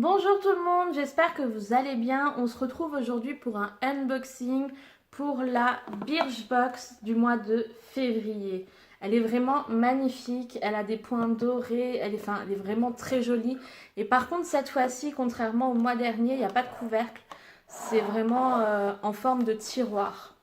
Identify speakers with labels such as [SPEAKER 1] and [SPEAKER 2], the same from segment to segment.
[SPEAKER 1] Bonjour tout le monde, j'espère que vous allez bien. On se retrouve aujourd'hui pour un unboxing pour la Birchbox du mois de février. Elle est vraiment magnifique, elle a des points dorés, elle est vraiment très jolie. Et par contre cette fois-ci, contrairement au mois dernier, il n'y a pas de couvercle. C'est vraiment en forme de tiroir.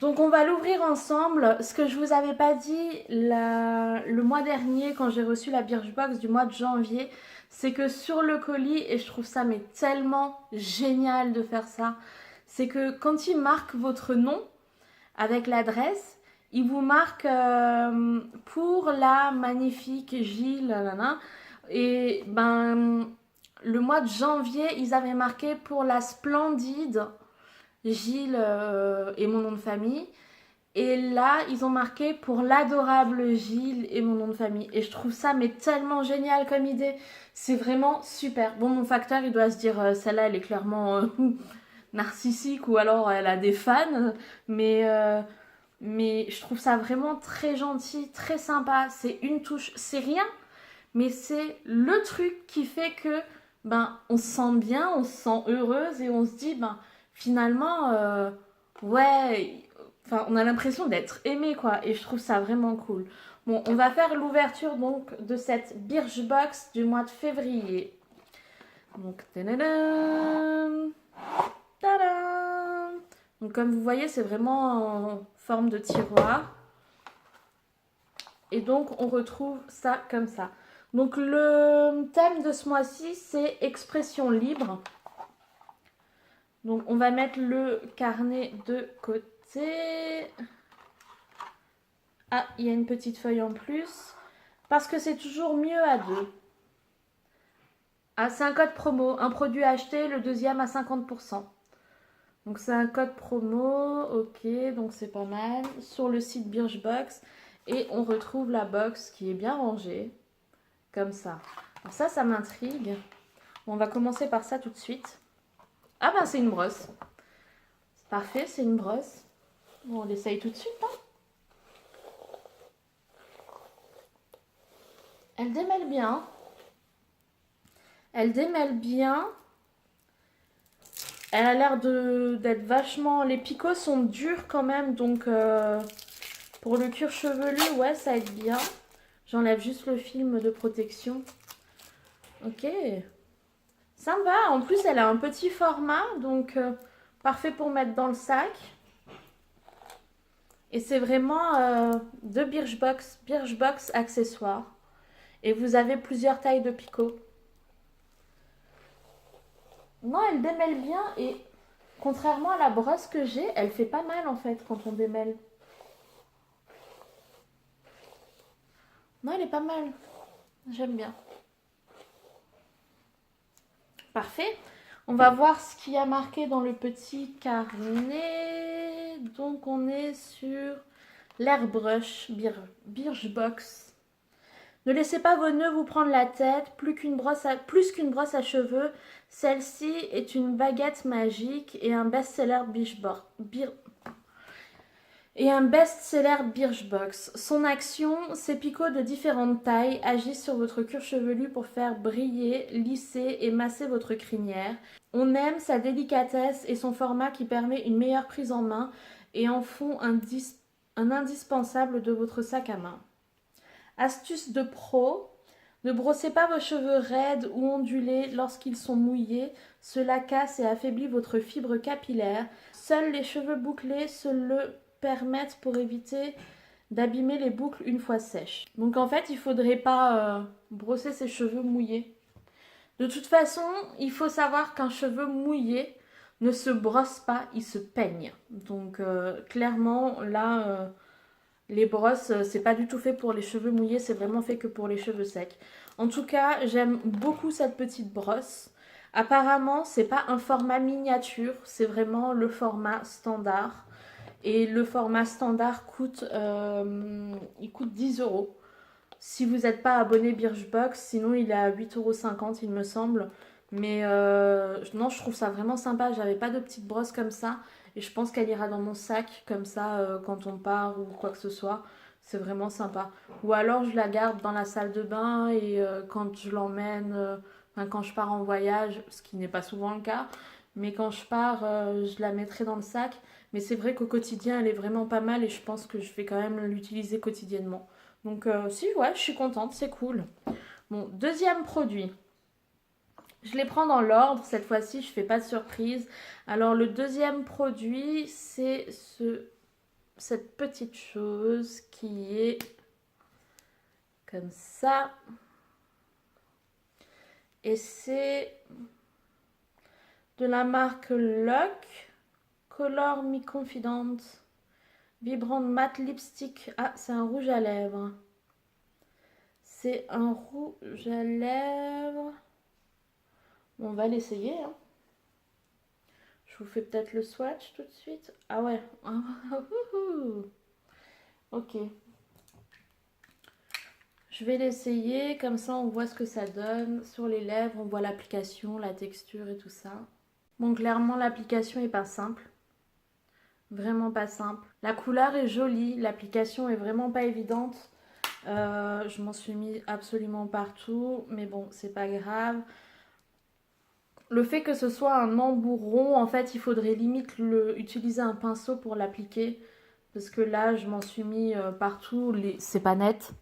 [SPEAKER 1] Donc on va l'ouvrir ensemble. Ce que je vous avais pas dit le mois dernier quand j'ai reçu la Birchbox du mois de janvier, c'est que sur le colis, et je trouve ça mais tellement génial de faire ça, c'est que quand il marque votre nom avec l'adresse, il vous marque pour la magnifique Gilles, nanana. Et ben le mois de janvier, ils avaient marqué pour la splendide Gilles et mon nom de famille. Et là, ils ont marqué pour l'adorable Gilles et mon nom de famille. Et je trouve ça mais tellement génial comme idée. C'est vraiment super. Bon, mon facteur, il doit se dire, celle-là, elle est clairement narcissique ou alors elle a des fans. Mais je trouve ça vraiment très gentil, très sympa. C'est une touche, c'est rien, mais c'est le truc qui fait que on se sent bien, on se sent heureuse et on se dit finalement ouais, enfin on a l'impression d'être aimé quoi et je trouve ça vraiment cool. Bon, on va faire l'ouverture donc de cette Birchbox du mois de février. Donc tadadam, tadam. Donc comme vous voyez, c'est vraiment en forme de tiroir. Et donc on retrouve ça comme ça. Donc le thème de ce mois-ci, c'est expression libre. Donc on va mettre le carnet de côté. Ah, il y a une petite feuille en plus. Parce que c'est toujours mieux à deux. Ah, c'est un code promo. Un produit acheté, le deuxième à 50%. Donc c'est un code promo. Ok, donc c'est pas mal. Sur le site Birchbox. Et on retrouve la box qui est bien rangée. Comme ça. Alors ça m'intrigue. Bon, on va commencer par ça tout de suite. Ah ben c'est une brosse. Parfait, c'est une brosse. Bon, on l'essaye tout de suite. Hein. Elle démêle bien. Elle démêle bien. Elle a l'air d'être vachement... Les picots sont durs quand même, donc pour le cuir chevelu, ouais, ça aide bien. J'enlève juste le film de protection. Ok. Ça me va. En plus, elle a un petit format, donc parfait pour mettre dans le sac. Et c'est vraiment de Birchbox accessoires. Et vous avez plusieurs tailles de picots. Non, elle démêle bien et contrairement à la brosse que j'ai, elle fait pas mal en fait quand on démêle. Non, elle est pas mal. J'aime bien. Parfait. On va voir ce qu'il y a marqué dans le petit carnet. Donc on est sur l'airbrush Birchbox. Ne laissez pas vos nœuds vous prendre la tête. Plus qu'une brosse à cheveux, celle-ci est une baguette magique et un best-seller Birchbox. Son action, ses picots de différentes tailles agissent sur votre cuir chevelu pour faire briller, lisser et masser votre crinière. On aime sa délicatesse et son format qui permet une meilleure prise en main et en font un indispensable de votre sac à main. Astuce de pro, ne brossez pas vos cheveux raides ou ondulés lorsqu'ils sont mouillés, cela casse et affaiblit votre fibre capillaire. Seuls les cheveux bouclés se le permettent pour éviter d'abîmer les boucles une fois sèches. Donc en fait, il ne faudrait pas brosser ses cheveux mouillés. De toute façon, il faut savoir qu'un cheveu mouillé ne se brosse pas, il se peigne. Donc clairement, là... les brosses, c'est pas du tout fait pour les cheveux mouillés, c'est vraiment fait que pour les cheveux secs. En tout cas, j'aime beaucoup cette petite brosse. Apparemment, c'est pas un format miniature, c'est vraiment le format standard. Et le format standard il coûte 10 euros. Si vous n'êtes pas abonné Birchbox, sinon il est à 8,50 € il me semble. Mais non, je trouve ça vraiment sympa. J'avais pas de petite brosse comme ça. Et je pense qu'elle ira dans mon sac comme ça quand on part ou quoi que ce soit. C'est vraiment sympa. Ou alors je la garde dans la salle de bain et quand je l'emmène, Enfin, quand je pars en voyage, ce qui n'est pas souvent le cas, mais quand je pars, je la mettrai dans le sac. Mais c'est vrai qu'au quotidien, elle est vraiment pas mal et je pense que je vais quand même l'utiliser quotidiennement. Donc si, ouais, je suis contente, c'est cool. Bon, deuxième produit. Je les prends dans l'ordre, cette fois-ci, je fais pas de surprise. Alors le deuxième produit, c'est cette petite chose qui est comme ça. Et c'est de la marque Lock Color Me Confident Vibrant Matte Lipstick. Ah, c'est un rouge à lèvres. C'est un rouge à lèvres. Bon, on va l'essayer. Hein. Je vous fais peut-être le swatch tout de suite. Ah ouais. Ok. Je vais l'essayer, comme ça on voit ce que ça donne sur les lèvres, on voit l'application, la texture et tout ça. Bon, clairement l'application est pas simple, vraiment pas simple. La couleur est jolie, l'application est vraiment pas évidente. Je m'en suis mis absolument partout, mais bon, c'est pas grave. Le fait que ce soit un embout rond, en fait, il faudrait limite utiliser un pinceau pour l'appliquer. Parce que là, je m'en suis mis partout, c'est pas net.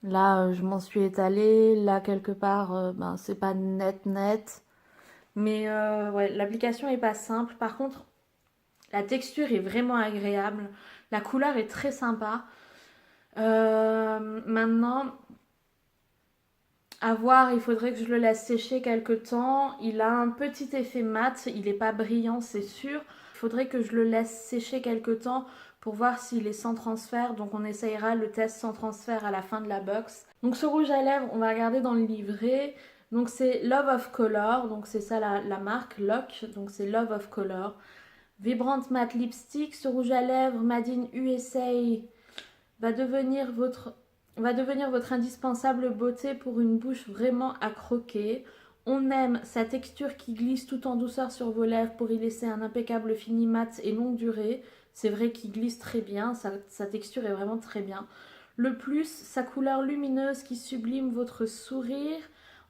[SPEAKER 1] Là, je m'en suis étalée. Là, quelque part, ben, c'est pas net. Mais ouais, l'application est pas simple. Par contre, la texture est vraiment agréable. La couleur est très sympa. Maintenant, à voir, il faudrait que je le laisse sécher quelques temps. Il a un petit effet mat. Il n'est pas brillant, c'est sûr. Il faudrait que je le laisse sécher quelques temps pour voir s'il est sans transfert. Donc on essayera le test sans transfert à la fin de la box. Donc ce rouge à lèvres, on va regarder dans le livret. Donc c'est Love of Color, donc c'est ça la marque, Lock, donc c'est Love of Color. Vibrant Matte Lipstick, ce rouge à lèvres Made in USA va devenir votre indispensable beauté pour une bouche vraiment à croquer. On aime sa texture qui glisse tout en douceur sur vos lèvres pour y laisser un impeccable fini mat et longue durée. C'est vrai qu'il glisse très bien, sa texture est vraiment très bien. Le plus, sa couleur lumineuse qui sublime votre sourire,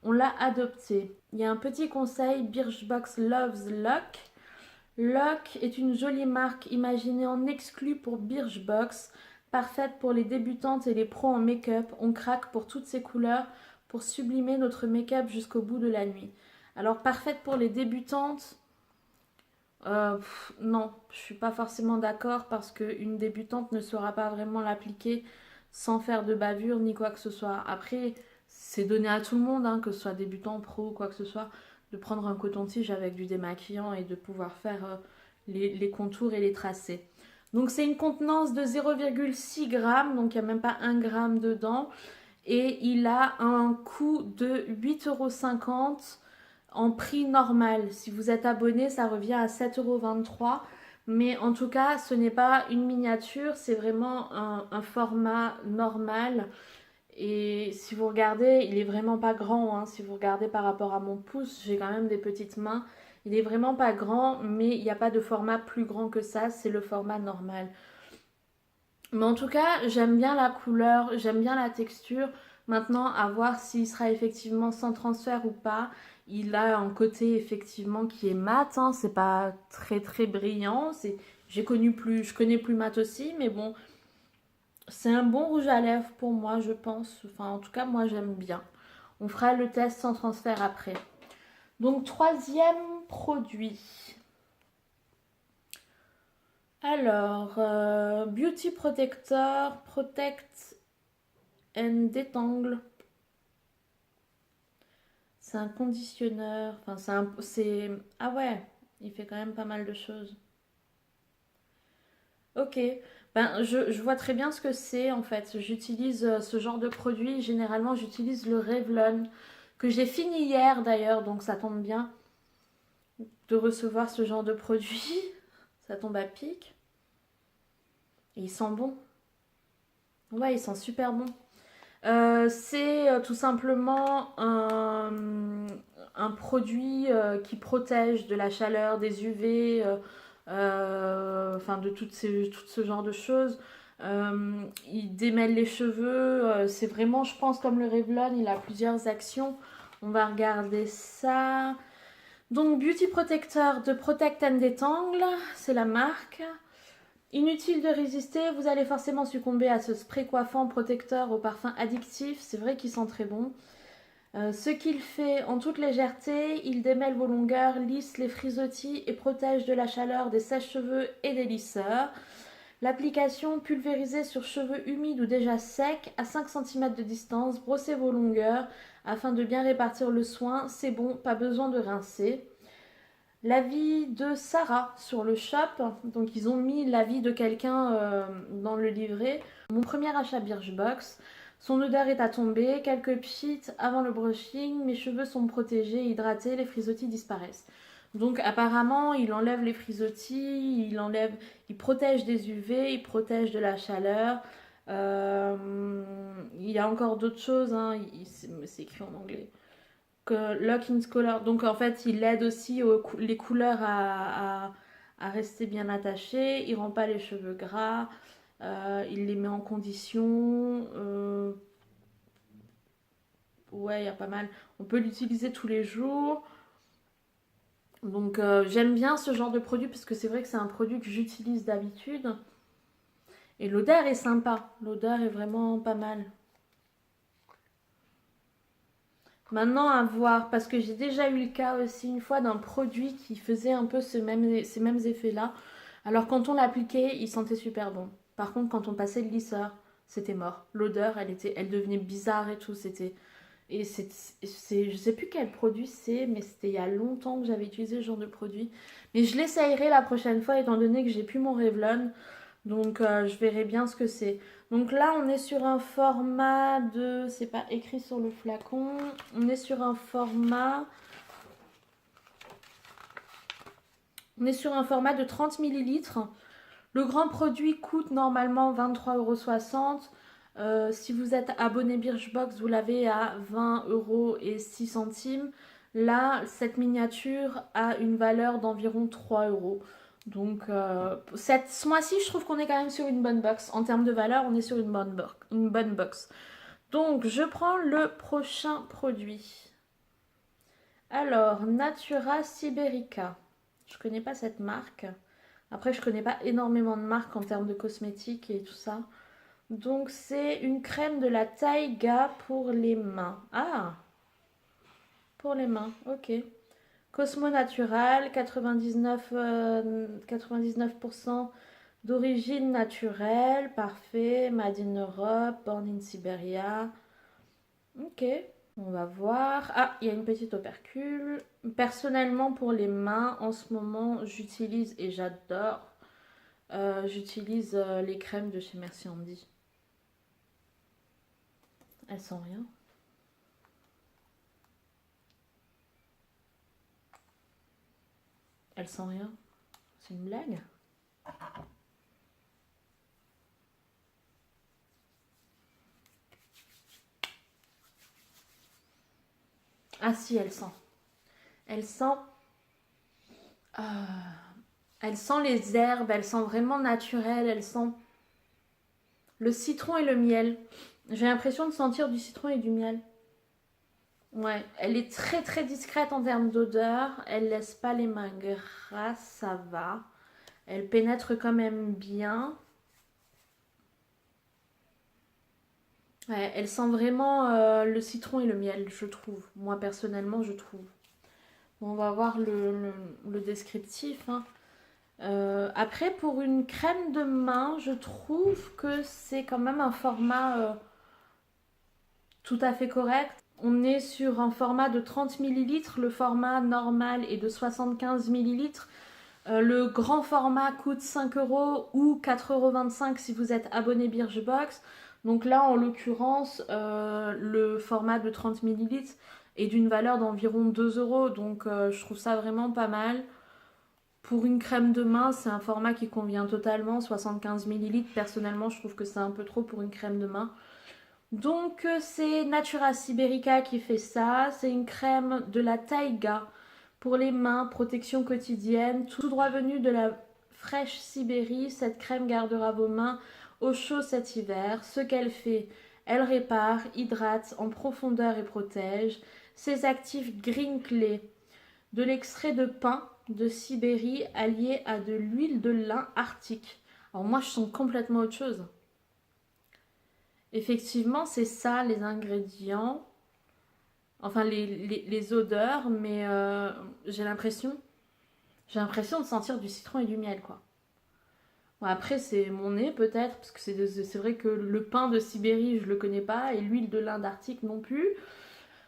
[SPEAKER 1] on l'a adopté. Il y a un petit conseil, Birchbox Loves Lock. Lock est une jolie marque imaginée en exclu pour Birchbox, parfaite pour les débutantes et les pros en make-up. On craque pour toutes ces couleurs pour sublimer notre make-up jusqu'au bout de la nuit. Alors parfaite pour les débutantes, non, je suis pas forcément d'accord parce qu'une débutante ne saura pas vraiment l'appliquer sans faire de bavure ni quoi que ce soit. Après, c'est donné à tout le monde, hein, que ce soit débutant, pro ou quoi que ce soit, de prendre un coton-tige avec du démaquillant et de pouvoir faire les contours et les tracés. Donc c'est une contenance de 0,6 g, donc il n'y a même pas 1 gramme dedans. Et il a un coût de 8,50 € en prix normal. Si vous êtes abonné, ça revient à 7,23 €. Mais en tout cas, ce n'est pas une miniature, c'est vraiment un format normal. Et si vous regardez, il est vraiment pas grand. Hein. Si vous regardez par rapport à mon pouce, j'ai quand même des petites mains. Il est vraiment pas grand, mais il n'y a pas de format plus grand que ça. C'est le format normal. Mais en tout cas, j'aime bien la couleur, j'aime bien la texture. Maintenant, à voir s'il sera effectivement sans transfert ou pas. Il a un côté effectivement qui est mat, hein. C'est pas très brillant. Je connais plus mat aussi, mais bon, c'est un bon rouge à lèvres pour moi, je pense. Enfin, en tout cas, moi j'aime bien. On fera le test sans transfert après. Donc, troisième produit. Alors, Beauty Protector, Protect and Détangle. C'est un conditionneur. Enfin, ah ouais, il fait quand même pas mal de choses. Ok, ben je vois très bien ce que c'est en fait. J'utilise ce genre de produit. Généralement, j'utilise le Revlon, que j'ai fini hier d'ailleurs, donc ça tombe bien de recevoir ce genre de produit. Ça tombe à pic. Et il sent bon. Ouais, il sent super bon. C'est tout simplement un produit qui protège de la chaleur, des UV, enfin de tout ce genre de choses. Il démêle les cheveux. C'est vraiment, je pense, comme le Revlon, il a plusieurs actions. On va regarder ça. Donc, Beauty Protector de Protect and Detangle, c'est la marque. Inutile de résister, vous allez forcément succomber à ce spray coiffant protecteur au parfum addictif. C'est vrai qu'il sent très bon. Ce qu'il fait en toute légèreté, il démêle vos longueurs, lisse les frisottis et protège de la chaleur des sèche-cheveux et des lisseurs. L'application pulvérisée sur cheveux humides ou déjà secs à 5 cm de distance, brossez vos longueurs afin de bien répartir le soin. C'est bon, pas besoin de rincer. L'avis de Sarah sur le shop, donc ils ont mis l'avis de quelqu'un dans le livret. Mon premier achat Birchbox. Son odeur est à tomber, quelques pchits avant le brushing, mes cheveux sont protégés, hydratés, les frisottis disparaissent. Donc apparemment, il enlève les frisottis, il protège des UV, il protège de la chaleur. Il y a encore d'autres choses, hein, c'est écrit en anglais. Que Lock in Color, donc en fait, il aide aussi les couleurs à rester bien attachées, il rend pas les cheveux gras. Il les met en condition. Ouais, il y a pas mal. On peut l'utiliser tous les jours. Donc j'aime bien ce genre de produit parce que c'est vrai que c'est un produit que j'utilise d'habitude. Et l'odeur est sympa. L'odeur est vraiment pas mal. Maintenant à voir, parce que j'ai déjà eu le cas aussi une fois d'un produit qui faisait un peu ces mêmes effets-là. Alors quand on l'appliquait, il sentait super bon. Par contre, quand on passait le lisseur, c'était mort. L'odeur, elle devenait bizarre et tout. Je sais plus quel produit c'est, mais c'était il y a longtemps que j'avais utilisé ce genre de produit. Mais je l'essayerai la prochaine fois, étant donné que j'ai plus mon Revlon. Donc je verrai bien ce que c'est. Donc là, on est sur un format de... C'est pas écrit sur le flacon. On est sur un format... On est sur un format de 30 ml. Le grand produit coûte normalement 23,60 €. Si vous êtes abonné Birchbox, vous l'avez à 20,06 €. Là, cette miniature a une valeur d'environ 3 €. Donc, ce mois-ci, je trouve qu'on est quand même sur une bonne box. En termes de valeur, on est sur une bonne box. Donc, je prends le prochain produit. Alors, Natura Siberica. Je connais pas cette marque. Après, je connais pas énormément de marques en termes de cosmétiques et tout ça. Donc, c'est une crème de la Taiga pour les mains. Ah, pour les mains, ok. Cosmo Natural, 99% d'origine naturelle, parfait. Made in Europe, born in Siberia. Ok, on va voir. Ah, il y a une petite opercule. Personnellement, pour les mains, en ce moment, j'utilise et j'adore. J'utilise les crèmes de chez Merci Andy. Elles sont rien. Elles sont rien. C'est une blague? Ah si, elle sent. Elle sent... elle sent les herbes, elle sent vraiment naturelle, elle sent le citron et le miel. J'ai l'impression de sentir du citron et du miel. Ouais, elle est très très discrète en termes d'odeur. Elle laisse pas les mains grasses, ça va. Elle pénètre quand même bien. Ouais, elle sent vraiment le citron et le miel, je trouve. Moi personnellement, je trouve. Bon, on va voir le descriptif, hein. Après, pour une crème de main, je trouve que c'est quand même un format tout à fait correct. On est sur un format de 30 ml, le format normal est de 75 ml. Le grand format coûte 5 € ou 4,25 € si vous êtes abonné Birchbox. Donc là, en l'occurrence, le format de 30 ml est d'une valeur d'environ 2 €. Donc je trouve ça vraiment pas mal. Pour une crème de main, c'est un format qui convient totalement, 75 ml. Personnellement, je trouve que c'est un peu trop pour une crème de main. Donc c'est Natura Siberica qui fait ça. C'est une crème de la Taiga pour les mains, protection quotidienne. Tout droit venu de la fraîche Sibérie, cette crème gardera vos mains au chaud cet hiver. Ce qu'elle fait, Elle répare, hydrate en profondeur et protège. Ses actifs Green Clay, de l'extrait de pin de Sibérie allié à de l'huile de lin arctique. Alors moi je sens complètement autre chose. Effectivement c'est ça les ingrédients, enfin les odeurs, mais j'ai l'impression de sentir du citron et du miel quoi. Bon, après c'est mon nez peut-être, parce que c'est vrai que le pain de Sibérie je le connais pas et l'huile de lin d'Arctique non plus.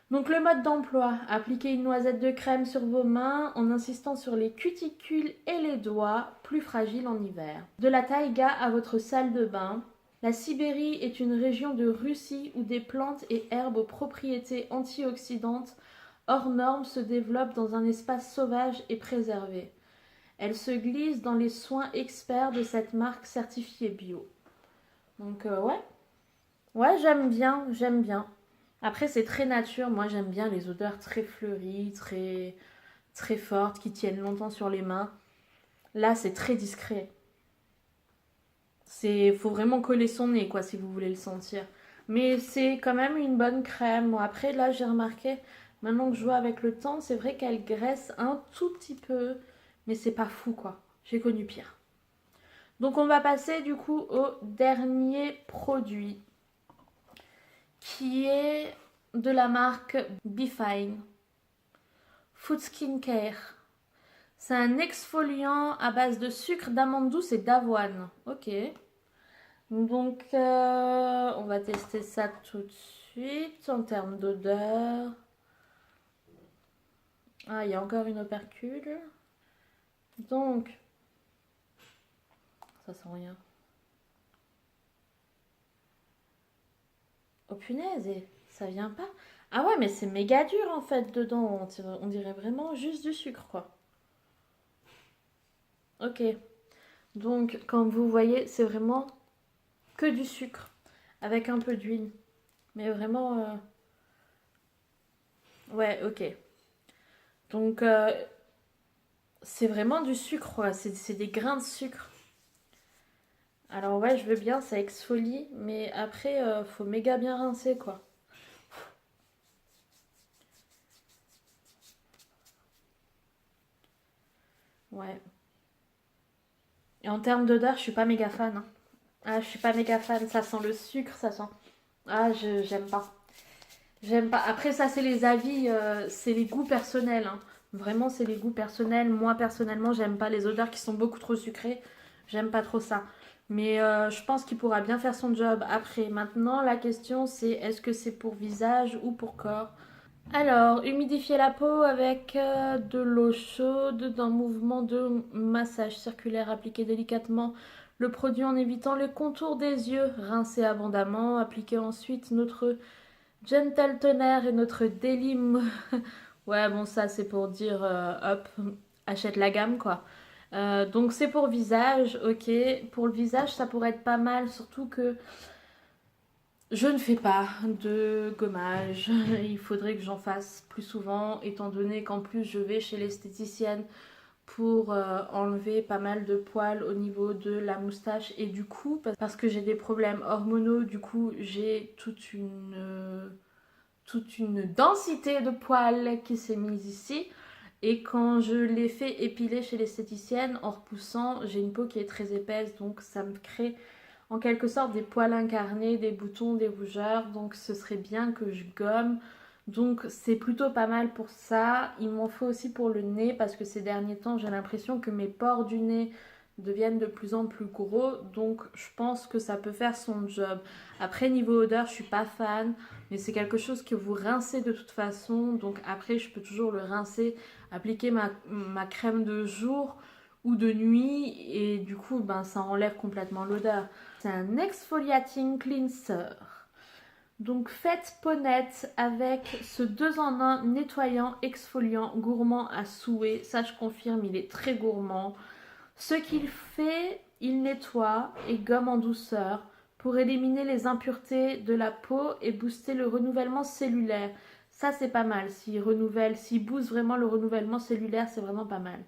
[SPEAKER 1] Donc le mode d'emploi, appliquez une noisette de crème sur vos mains en insistant sur les cuticules et les doigts, plus fragiles en hiver. De la taïga à votre salle de bain. La Sibérie est une région de Russie où des plantes et herbes aux propriétés antioxydantes hors normes se développent dans un espace sauvage et préservé. Elle se glisse dans les soins experts de cette marque certifiée bio. Donc ouais j'aime bien. Après, c'est très nature. Moi, j'aime bien les odeurs très fleuries, très, très fortes, qui tiennent longtemps sur les mains. Là, c'est très discret. Faut vraiment coller son nez, quoi, si vous voulez le sentir. Mais c'est quand même une bonne crème. Bon, après, là, j'ai remarqué, maintenant que je vois avec le temps, c'est vrai qu'elle graisse un tout petit peu. Mais c'est pas fou, quoi. J'ai connu pire. Donc, on va passer, du coup, au dernier produit, qui est de la marque Befine Food Skincare. C'est un exfoliant à base de sucre, d'amande douce et d'avoine. Ok. Donc, on va tester ça tout de suite en termes d'odeur. Ah, il y a encore une opercule. Donc, ça sent rien. Oh punaise, ça vient pas. Ah ouais, mais c'est méga dur en fait dedans. On dirait vraiment juste du sucre quoi. Ok. Donc, comme vous voyez, c'est vraiment que du sucre avec un peu d'huile. Mais vraiment, ouais, ok. Donc, c'est vraiment du sucre, quoi. C'est des grains de sucre. Alors, ouais, je veux bien, ça exfolie, mais après, faut méga bien rincer, quoi. Ouais. Et en termes d'odeur, je suis pas méga fan, hein. Ah, je suis pas méga fan. Ça sent le sucre, ça sent. Ah, j'aime pas. J'aime pas. Après, ça, c'est les avis, c'est les goûts personnels, hein. Vraiment, c'est les goûts personnels. Moi, personnellement, j'aime pas les odeurs qui sont beaucoup trop sucrées. J'aime pas trop ça. Mais je pense qu'il pourra bien faire son job après. Maintenant, la question, c'est est-ce que c'est pour visage ou pour corps? Alors, humidifier la peau avec de l'eau chaude, d'un mouvement de massage circulaire appliqué délicatement le produit en évitant le contour des yeux. Rincer abondamment, appliquer ensuite notre Gentle Toner et notre Daily... Ouais, bon, ça c'est pour dire, hop, achète la gamme quoi. Donc c'est pour visage, ok. Pour le visage, ça pourrait être pas mal, surtout que je ne fais pas de gommage. Il faudrait que j'en fasse plus souvent, étant donné qu'en plus je vais chez l'esthéticienne pour enlever pas mal de poils au niveau de la moustache et du cou, parce que j'ai des problèmes hormonaux, du coup j'ai toute une densité de poils qui s'est mise ici. Et quand je l'ai fait épiler chez l'esthéticienne, en repoussant, j'ai une peau qui est très épaisse, donc ça me crée en quelque sorte des poils incarnés, des boutons, des rougeurs, donc ce serait bien que je gomme. Donc c'est plutôt pas mal pour ça. Il m'en faut aussi pour le nez, parce que ces derniers temps, j'ai l'impression que mes pores du nez deviennent de plus en plus gros, donc je pense que ça peut faire son job. Après niveau odeur, je suis pas fan, mais c'est quelque chose que vous rincez de toute façon, donc après je peux toujours le rincer, appliquer ma crème de jour ou de nuit, et du coup ben, ça enlève complètement l'odeur. C'est un exfoliating cleanser. Donc faites peau nette avec ce 2 en 1 nettoyant, exfoliant, gourmand à souhait. Ça je confirme, il est très gourmand. Ce qu'il fait, il nettoie et gomme en douceur pour éliminer les impuretés de la peau et booster le renouvellement cellulaire. Ça c'est pas mal, s'il booste vraiment le renouvellement cellulaire, c'est vraiment pas mal.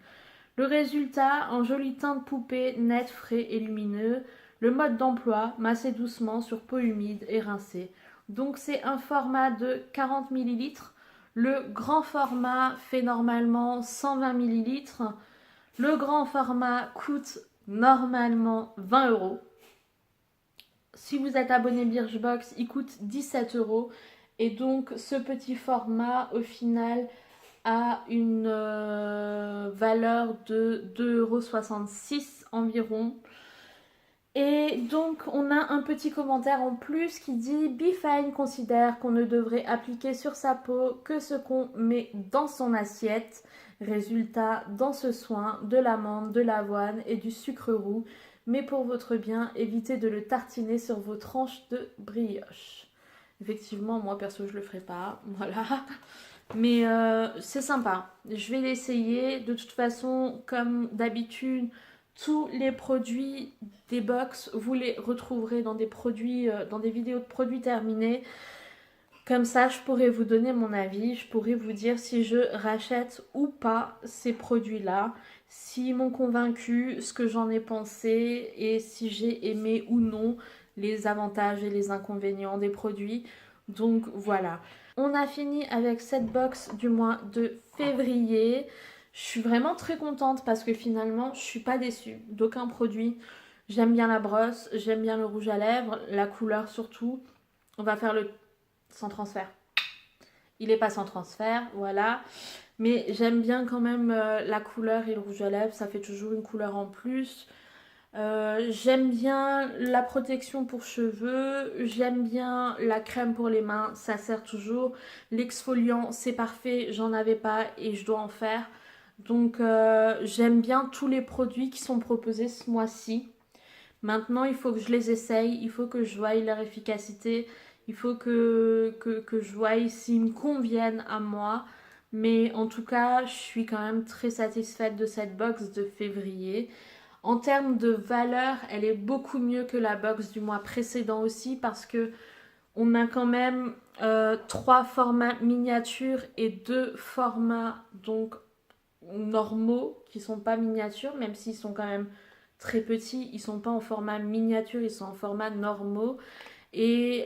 [SPEAKER 1] Le résultat, en joli teint de poupée, net, frais et lumineux. Le mode d'emploi, masser doucement sur peau humide et rincer. Donc c'est un format de 40 ml. Le grand format fait normalement 120 ml. Le grand format coûte normalement 20 euros. Si vous êtes abonné Birchbox, il coûte 17 euros. Et donc ce petit format au final a une valeur de 2,66 € environ. Et donc on a un petit commentaire en plus qui dit Bifine considère qu'on ne devrait appliquer sur sa peau que ce qu'on met dans son assiette. Résultat, dans ce soin, de l'amande, de l'avoine et du sucre roux. Mais pour votre bien, évitez de le tartiner sur vos tranches de brioche. Effectivement, moi perso je le ferai pas, voilà. Mais c'est sympa, je vais l'essayer. De toute façon, comme d'habitude, tous les produits des box, vous les retrouverez dans des produits, dans des vidéos de produits terminés. Comme ça, je pourrais vous donner mon avis, je pourrais vous dire si je rachète ou pas ces produits-là, s'ils m'ont convaincu, ce que j'en ai pensé et si j'ai aimé ou non les avantages et les inconvénients des produits. Donc voilà. On a fini avec cette box du mois de février. Je suis vraiment très contente parce que finalement, je suis pas déçue d'aucun produit. J'aime bien la brosse, j'aime bien le rouge à lèvres, la couleur surtout. On va faire le sans transfert. Il n'est pas sans transfert, voilà. Mais j'aime bien quand même la couleur et le rouge à lèvres, ça fait toujours une couleur en plus. J'aime bien la protection pour cheveux, j'aime bien la crème pour les mains, ça sert toujours. L'exfoliant, c'est parfait, j'en avais pas et je dois en faire. Donc j'aime bien tous les produits qui sont proposés ce mois-ci. Maintenant, il faut que je les essaye, il faut que je voie leur efficacité, il faut que je voie s'ils me conviennent à moi. Mais en tout cas, je suis quand même très satisfaite de cette box de février. En termes de valeur, elle est beaucoup mieux que la box du mois précédent aussi parce que on a quand même 3 formats miniatures et 2 formats donc normaux qui sont pas miniatures, même s'ils sont quand même très petits, ils sont pas en format miniature, ils sont en format normaux. Et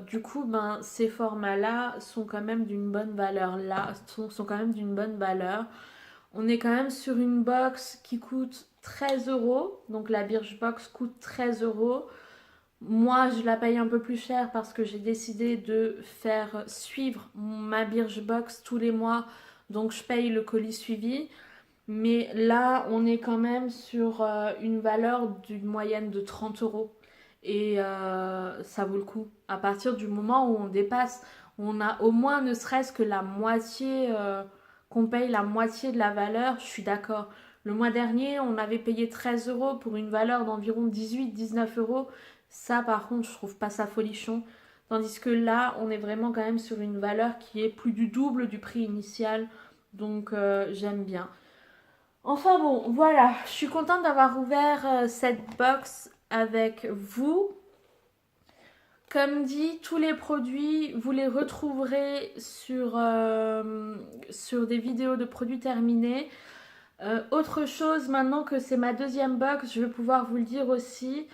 [SPEAKER 1] du coup, ben, ces formats-là sont quand même d'une bonne valeur. Sont quand même d'une bonne valeur. On est quand même sur une box qui coûte 13 euros. Donc la Birchbox coûte 13 euros. Moi, je la paye un peu plus cher parce que j'ai décidé de faire suivre ma Birchbox tous les mois. Donc je paye le colis suivi. Mais là, on est quand même sur une valeur d'une moyenne de 30 euros. Et ça vaut le coup. À partir du moment où on dépasse, on a au moins ne serait-ce que la moitié, qu'on paye la moitié de la valeur, je suis d'accord. Le mois dernier, on avait payé 13 euros pour une valeur d'environ 18-19 euros. Ça, par contre, je trouve pas ça folichon. Tandis que là, on est vraiment quand même sur une valeur qui est plus du double du prix initial. Donc, j'aime bien. Enfin bon, voilà, je suis contente d'avoir ouvert cette box avec vous. Comme dit, tous les produits, vous les retrouverez sur des vidéos de produits terminés. Autre chose, maintenant que c'est ma deuxième box, je vais pouvoir vous le dire aussi.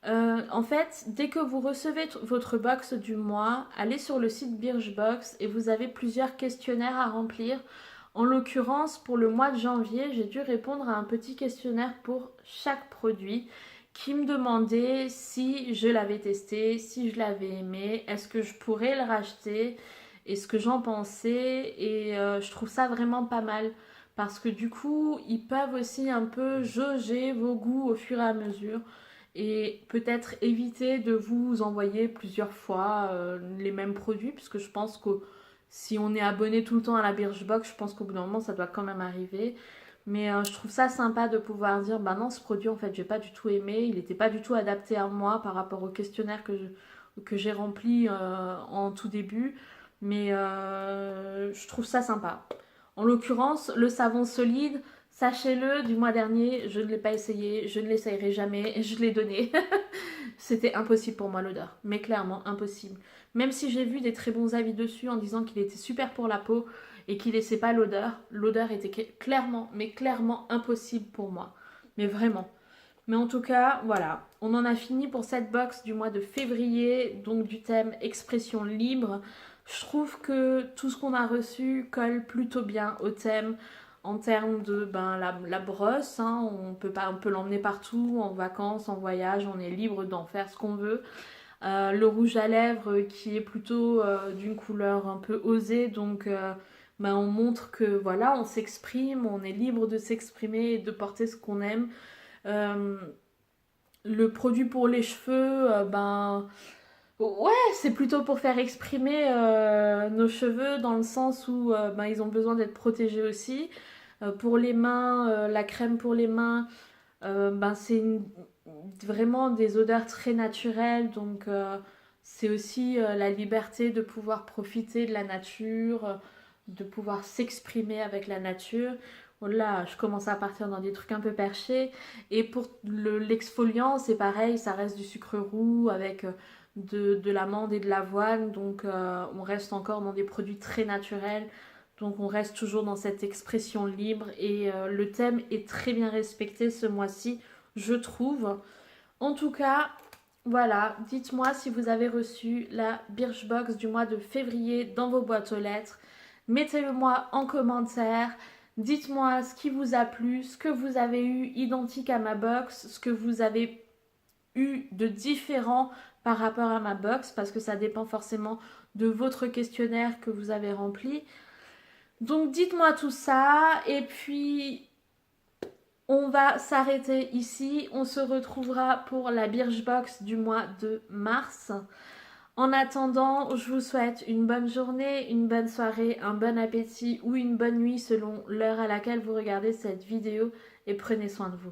[SPEAKER 1] En fait, dès que vous recevez votre box du mois, allez sur le site Birchbox et vous avez plusieurs questionnaires à remplir. En l'occurrence, pour le mois de janvier, j'ai dû répondre à un petit questionnaire pour chaque produit qui me demandait si je l'avais testé, si je l'avais aimé, est-ce que je pourrais le racheter et ce que j'en pensais. Et je trouve ça vraiment pas mal parce que du coup, ils peuvent aussi un peu jauger vos goûts au fur et à mesure et peut-être éviter de vous envoyer plusieurs fois les mêmes produits puisque je pense que si on est abonné tout le temps à la Birchbox, je pense qu'au bout d'un moment, ça doit quand même arriver. Mais je trouve ça sympa de pouvoir dire, bah non, ce produit, en fait, j'ai pas du tout aimé. Il n'était pas du tout adapté à moi par rapport au questionnaire que j'ai rempli en tout début. Mais je trouve ça sympa. En l'occurrence, le savon solide, sachez-le, du mois dernier, je ne l'ai pas essayé. Je ne l'essayerai jamais. Et je l'ai donné. C'était impossible pour moi l'odeur. Mais clairement, impossible. Même si j'ai vu des très bons avis dessus en disant qu'il était super pour la peau et qu'il laissait pas l'odeur, l'odeur était clairement, mais clairement impossible pour moi. Mais vraiment. Mais en tout cas, voilà, on en a fini pour cette box du mois de février, donc du thème expression libre. Je trouve que tout ce qu'on a reçu colle plutôt bien au thème en termes de la brosse. Hein, on peut l'emmener partout, en vacances, en voyage, on est libre d'en faire ce qu'on veut. Le rouge à lèvres qui est plutôt d'une couleur un peu osée, donc on montre que voilà, on s'exprime, on est libre de s'exprimer et de porter ce qu'on aime. Euh, le produit pour les cheveux, ouais, c'est plutôt pour faire exprimer nos cheveux dans le sens où ils ont besoin d'être protégés aussi. Pour les mains, la crème pour les mains, vraiment des odeurs très naturelles, donc c'est aussi la liberté de pouvoir profiter de la nature, de pouvoir s'exprimer avec la nature. Oh là, je commence à partir dans des trucs un peu perchés. Et pour l'exfoliant, c'est pareil, ça reste du sucre roux avec de l'amande et de l'avoine, donc on reste encore dans des produits très naturels. Donc on reste toujours dans cette expression libre et le thème est très bien respecté ce mois-ci, je trouve. En tout cas, voilà, dites-moi si vous avez reçu la Birchbox du mois de février dans vos boîtes aux lettres. Mettez-le moi en commentaire. Dites-moi ce qui vous a plu, ce que vous avez eu identique à ma box, ce que vous avez eu de différent par rapport à ma box, parce que ça dépend forcément de votre questionnaire que vous avez rempli. Donc dites-moi tout ça et puis on va s'arrêter ici. On se retrouvera pour la Birchbox du mois de mars. En attendant, je vous souhaite une bonne journée, une bonne soirée, un bon appétit ou une bonne nuit selon l'heure à laquelle vous regardez cette vidéo et prenez soin de vous.